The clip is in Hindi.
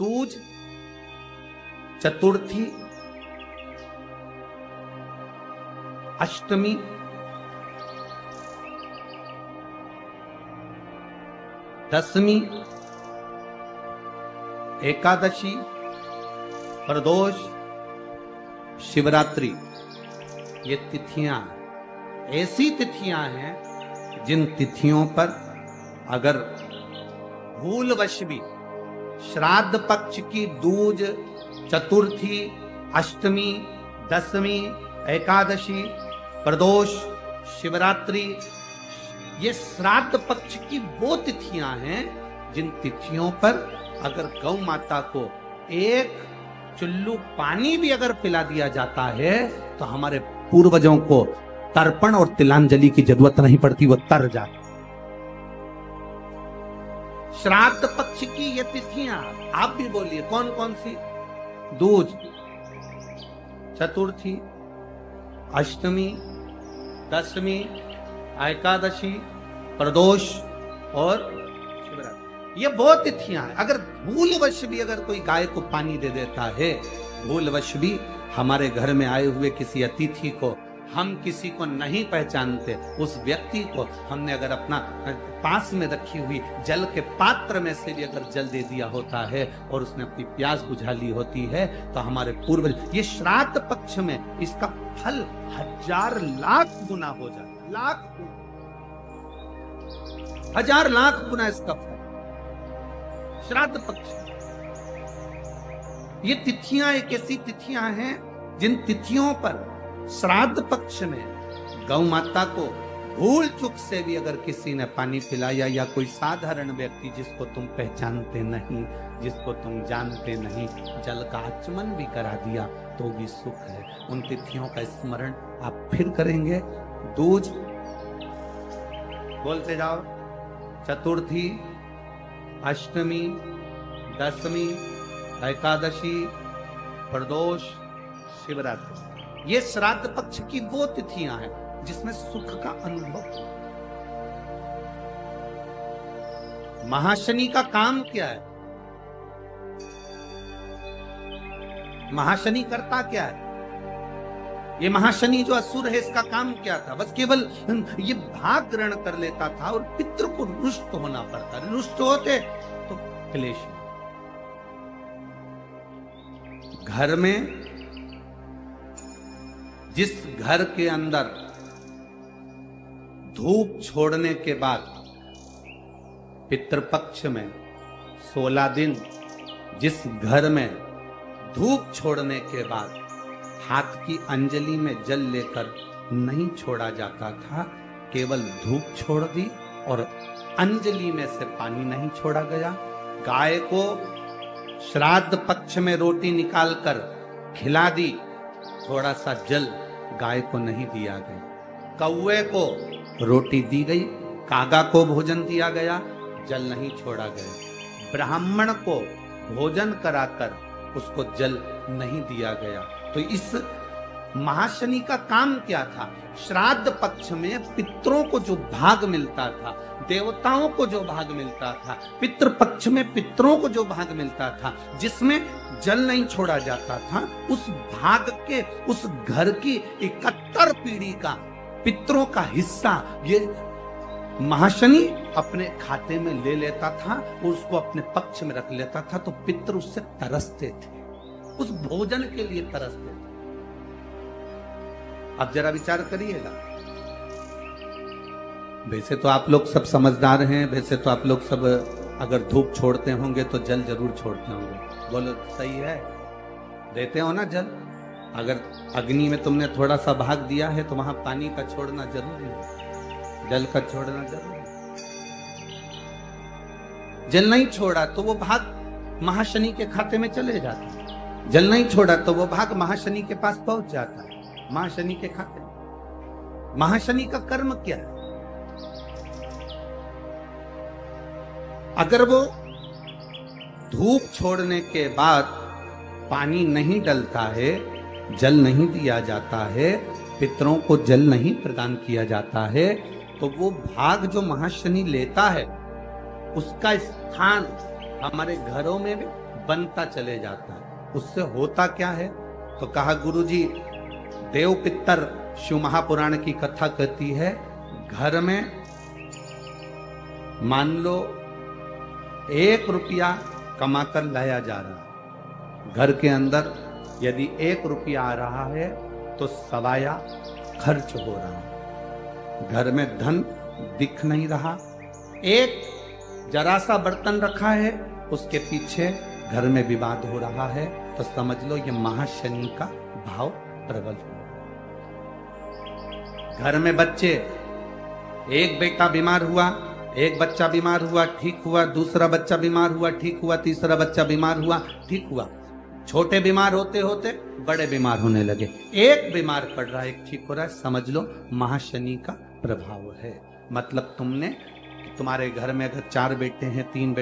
दूज, चतुर्थी, अष्टमी, दशमी, एकादशी, प्रदोष, शिवरात्रि, ये तिथियां ऐसी तिथियां हैं जिन तिथियों पर अगर भूलवश भी श्राद्ध पक्ष की दूज, चतुर्थी, अष्टमी, दशमी, एकादशी, प्रदोष, शिवरात्रि, ये श्राद्ध पक्ष की वो तिथियां हैं जिन तिथियों पर अगर गौ माता को एक चुल्लू पानी भी अगर पिला दिया जाता है तो हमारे पूर्वजों को तर्पण और तिलांजलि की जरूरत नहीं पड़ती, वो तर जाते। श्राद्ध पक्ष की ये तिथियां आप भी बोलिए कौन कौन सी? दूज, चतुर्थी, अष्टमी, दशमी, एकादशी, प्रदोष और शिवरात्रि, ये वो तिथियां हैं। अगर भूलवश भी अगर कोई गाय को पानी दे देता है, भूलवश भी हमारे घर में आए हुए किसी अतिथि को, हम किसी को नहीं पहचानते, उस व्यक्ति को हमने अगर अपना पास में रखी हुई जल के पात्र में से भी अगर जल दे दिया होता है और उसने अपनी प्यास बुझा ली होती है तो हमारे पूर्वज, ये श्राद्ध पक्ष में इसका फल 1000 लाख गुना हो जाता है। लाख, 1000 लाख गुना इसका फल श्राद्ध पक्ष। ये तिथियां एक ऐसी तिथियां हैं जिन तिथियों पर श्राद्ध पक्ष में गौ माता को भूल चूक से भी अगर किसी ने पानी पिलाया या कोई साधारण व्यक्ति जिसको तुम पहचानते नहीं, जिसको तुम जानते नहीं, जल का आचमन भी करा दिया तो भी सुख है। उन तिथियों का स्मरण आप फिर करेंगे। दूज, बोलते जाओ, चतुर्थी, अष्टमी, दशमी, एकादशी, प्रदोष, शिवरात्रि, ये श्राद्ध पक्ष की वो तिथियां हैं जिसमें सुख का अनुभव। महाशनि का काम क्या है? महाशनि करता क्या है? ये महाशनि जो असुर है इसका काम क्या था? बस केवल ये भाग ग्रहण कर लेता था और पितृ को रुष्ट होना पड़ता। रुष्ट होते तो क्लेश। घर में, जिस घर के अंदर धूप छोड़ने के बाद पितृपक्ष में 16 दिन, जिस घर में धूप छोड़ने के बाद हाथ की अंजलि में जल लेकर नहीं छोड़ा जाता था, केवल धूप छोड़ दी और अंजलि में से पानी नहीं छोड़ा गया। गाय को श्राद्ध पक्ष में रोटी निकालकर खिला दी, थोड़ा सा जल गाय को नहीं दिया गया। कौवे को रोटी दी गई, कागा को भोजन दिया गया, जल नहीं छोड़ा गया। ब्राह्मण को भोजन कराकर उसको जल नहीं दिया गया। तो इस महाशनि का काम क्या था? श्राद्ध पक्ष में पितरों को जो भाग मिलता था, देवताओं को जो भाग मिलता था, पितृ पक्ष में पितरों को जो भाग मिलता था, जिसमें जल नहीं छोड़ा जाता था, उस भाग के, उस घर की 71 पीढ़ी का पितरों का हिस्सा ये महाशनि अपने खाते में ले लेता था और उसको अपने पक्ष में रख लेता था। तो पितृ उससे तरसते थे, उस भोजन के लिए तरसते थे। अब जरा विचार करिएगा। वैसे तो आप लोग सब समझदार हैं, वैसे तो आप लोग सब अगर धूप छोड़ते होंगे तो जल जरूर छोड़ते होंगे। बोलो सही है, देते हो ना जल? अगर अग्नि में तुमने थोड़ा सा भाग दिया है तो वहां पानी का छोड़ना जरूरी है, जल का छोड़ना जरूरी है। जल नहीं छोड़ा तो वो भाग महाशनि के खाते में चले जाता है, जल नहीं छोड़ा तो वो भाग महाशनि के पास पहुंच जाता है, महाशनि के खाते में। महाशनि का कर्म क्या है? अगर वो धूप छोड़ने के बाद पानी नहीं डलता है, जल नहीं दिया जाता है, पितरों को जल नहीं प्रदान किया जाता है, तो वो भाग जो महाशनि लेता है उसका स्थान हमारे घरों में भी बनता चले जाता है। उससे होता क्या है? तो कहा गुरुजी, देव पितर शिव महापुराण की कथा कहती है, घर में मान लो 1 रुपया कमाकर लाया जा रहा है, घर के अंदर यदि 1 रुपया आ रहा है तो सवाया खर्च हो रहा है, घर में धन दिख नहीं रहा। एक जरा सा बर्तन रखा है, उसके पीछे घर में विवाद हो रहा है, तो समझ लो ये महाशनि का भाव प्रबल हो। घर में बच्चे, एक बेटा बीमार हुआ, एक बच्चा बीमार हुआ, ठीक हुआ, दूसरा बच्चा बीमार हुआ, ठीक हुआ, तीसरा बच्चा बीमार हुआ, ठीक हुआ, छोटे बीमार होते होते बड़े बीमार होने लगे, एक बीमार पड़ रहा है, एक ठीक हो रहा है, समझ लो महाशनि का प्रभाव है। मतलब तुम्हारे घर में अगर 4 बेटे हैं, 3 बेटे